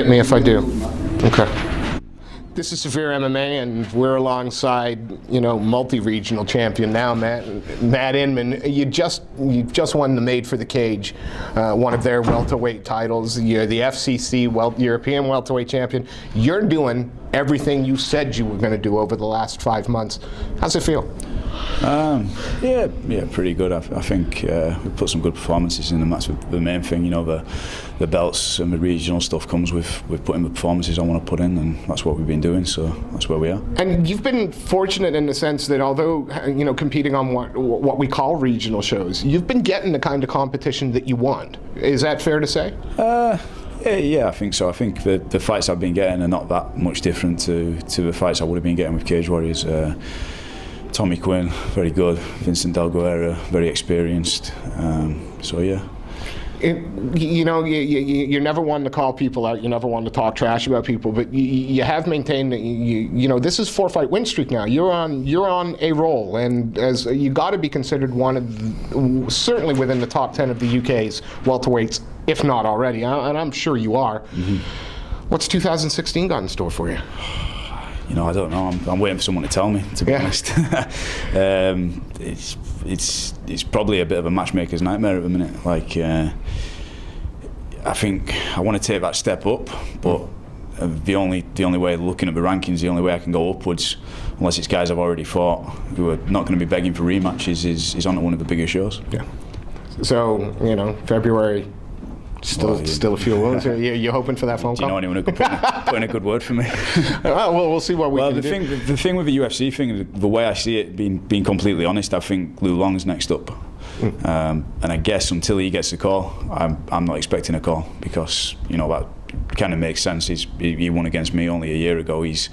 Hit me if I do. Okay. This is SevereMMA, and we're alongside, multi-regional champion now, Matt Inman. You just won the Made for the Cage, one of their welterweight titles. You're the FCC European welterweight champion. You're doing everything you said you were going to do over the last 5 months. How's it feel? Yeah, pretty good. I think we put some good performances in, and that's the main thing. The belts and the regional stuff comes with putting the performances I want to put in, and that's what we've been doing. So that's where we are. And you've been fortunate in the sense that although competing on what we call regional shows, you've been getting the kind of competition that you want. Is that fair to say? Yeah, I think so. I think the fights I've been getting are not that much different to the fights I would have been getting with Cage Warriors. Tommy Quinn, very good. Vincent Del Guerra, very experienced. So yeah. You're never one to call people out. You never one to talk trash about people. But you have maintained that this is 4-fight win streak now. You're on a roll, and as you got to be considered one of certainly within the top 10 of the UK's welterweights, if not already. And I'm sure you are. Mm-hmm. What's 2016 got in store for you? I don't know. I'm waiting for someone to tell me, to be honest. It's probably a bit of a matchmaker's nightmare at the minute. I think I want to take that step up, but the only way, looking at the rankings, the only way I can go upwards, unless it's guys I've already fought who are not going to be begging for rematches, is on one of the bigger shows. Yeah. So February. Still a few wounds. You're hoping for that phone call? Do you know anyone who could put in a good word for me? Well, we'll see what we can do. The thing with the UFC thing, the way I see it, being completely honest, I think Liu Long's next up. And I guess until he gets the call, I'm not expecting a call, because that kind of makes sense. He won against me only a year ago. He's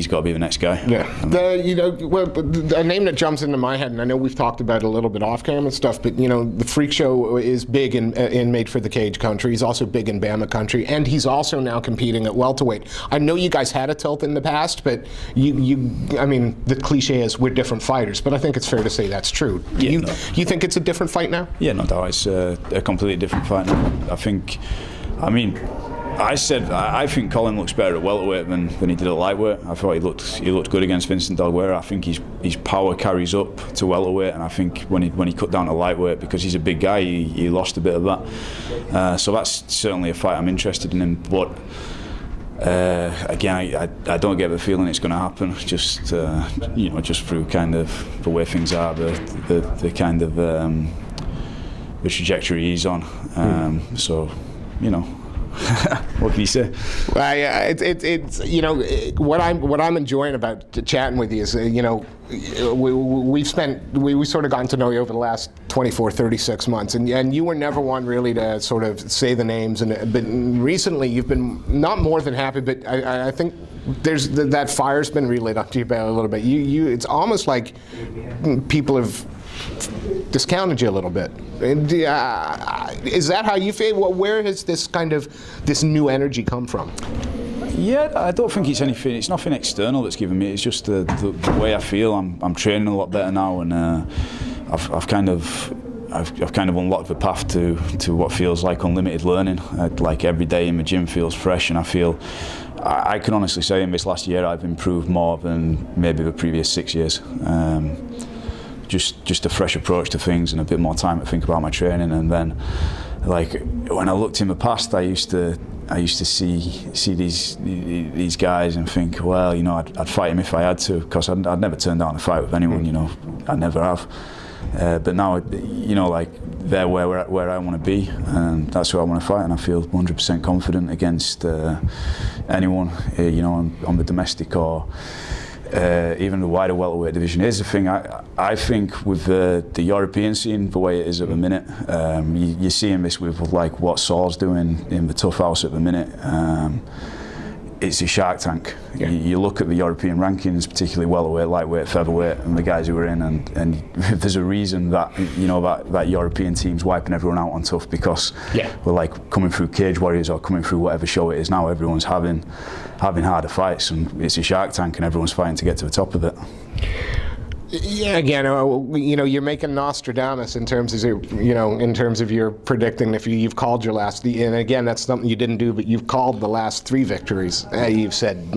got to be the next guy. Yeah. A name that jumps into my head, and I know we've talked about it a little bit off camera and stuff, but the Freak Show is big in Made for the Cage country. He's also big in Bama country, and he's also now competing at welterweight. I know you guys had a tilt in the past, but the cliche is we're different fighters, but I think it's fair to say that's true. You think it's a different fight now? Yeah, no doubt. It's a completely different fight now. I think Colin looks better at welterweight than he did at lightweight. I thought he looked good against Vincent Del Guerra. I think his power carries up to welterweight, and I think when he cut down to lightweight, because he's a big guy, he lost a bit of that. So that's certainly a fight I'm interested in. But again, I don't get the feeling it's going to happen. Just through kind of the way things are, the kind of the trajectory he's on. So. What can you say? Well, it's what I'm enjoying about chatting with you is we've sort of gotten to know you over the last 24, 36 months, and you were never one really to sort of say the names, but recently you've been not more than happy, but I think there's that fire's been relit up to you about a little bit. It's almost like people have discounted you a little bit. Is that how you feel? Where has this new energy come from? Yeah, I don't think it's anything. It's nothing external that's given me. It's just the way I feel. I'm training a lot better now, and I've kind of unlocked the path to what feels like unlimited learning. Like every day in the gym feels fresh, and I can honestly say in this last year I've improved more than maybe the previous 6 years. Just a fresh approach to things and a bit more time to think about my training. And then, when I looked in the past, I used to see these guys and think, well, I'd fight him if I had to, because I'd never turn down a fight with anyone. I never have. But now, they're where I want to be, and that's who I want to fight. And I feel 100% confident against anyone, on the domestic or. Even the wider welterweight division. Here's the thing, I think with the European scene, the way it is at the minute, you're seeing this with what Saul's doing in the tough house at the minute. It's a shark tank. Yeah. You look at the European rankings, particularly welterweight, lightweight, featherweight, and the guys who are in, and there's a reason that that European team's wiping everyone out on tough, because we're coming through Cage Warriors or coming through whatever show it is now. Everyone's having harder fights, and it's a shark tank, and everyone's fighting to get to the top of it. Yeah, again, you know, you're making Nostradamus in terms of in terms of your predicting if you've called your last. And again, that's something you didn't do, but you've called the last 3 victories. You've said,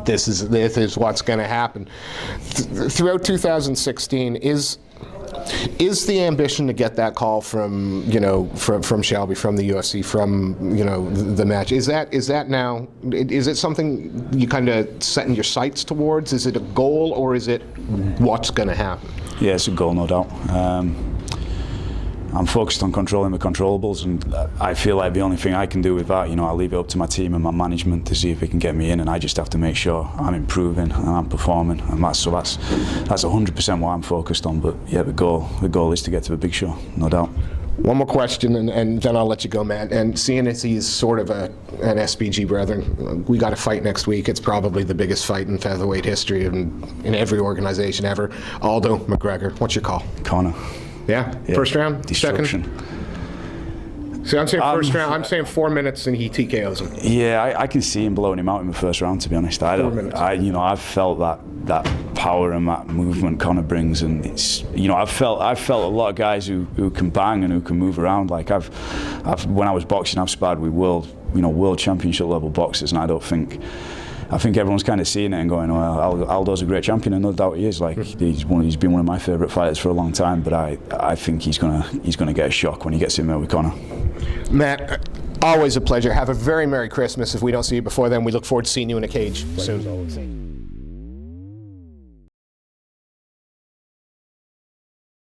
this is what's going to happen. Throughout 2016, is the ambition to get that call from from Shelby, from the UFC, from the match? Is that now? Is it something you kind of setting your sights towards? Is it a goal, or is it what's going to happen? Yeah, it's a goal, no doubt. I'm focused on controlling the controllables, and I feel like the only thing I can do with that, I'll leave it up to my team and my management to see if they can get me in, and I just have to make sure I'm improving and I'm performing, and that's 100% what I'm focused on. But yeah, the goal is to get to the big show, no doubt. One more question, and then I'll let you go, Matt. And seeing as he's sort of an SBG brethren, we got a fight next week. It's probably the biggest fight in featherweight history in every organization ever. Aldo, McGregor, what's your call? Conor. Yeah? First round? Destruction. Second? See, I'm saying first round. I'm saying 4 minutes and he TKOs him. Yeah, I can see him blowing him out in the first round, to be honest. 4 minutes. I've felt that power and that movement Conor brings, and it's I've felt a lot of guys who can bang and who can move around. Like when I was boxing, I've sparred with world championship level boxers, and I think everyone's kind of seeing it and going, well, Aldo's a great champion, and no doubt he is. Like he's been one of my favourite fighters for a long time. But I think he's gonna get a shock when he gets in there with Conor. Matt, always a pleasure. Have a very Merry Christmas. If we don't see you before then, we look forward to seeing you in a cage soon.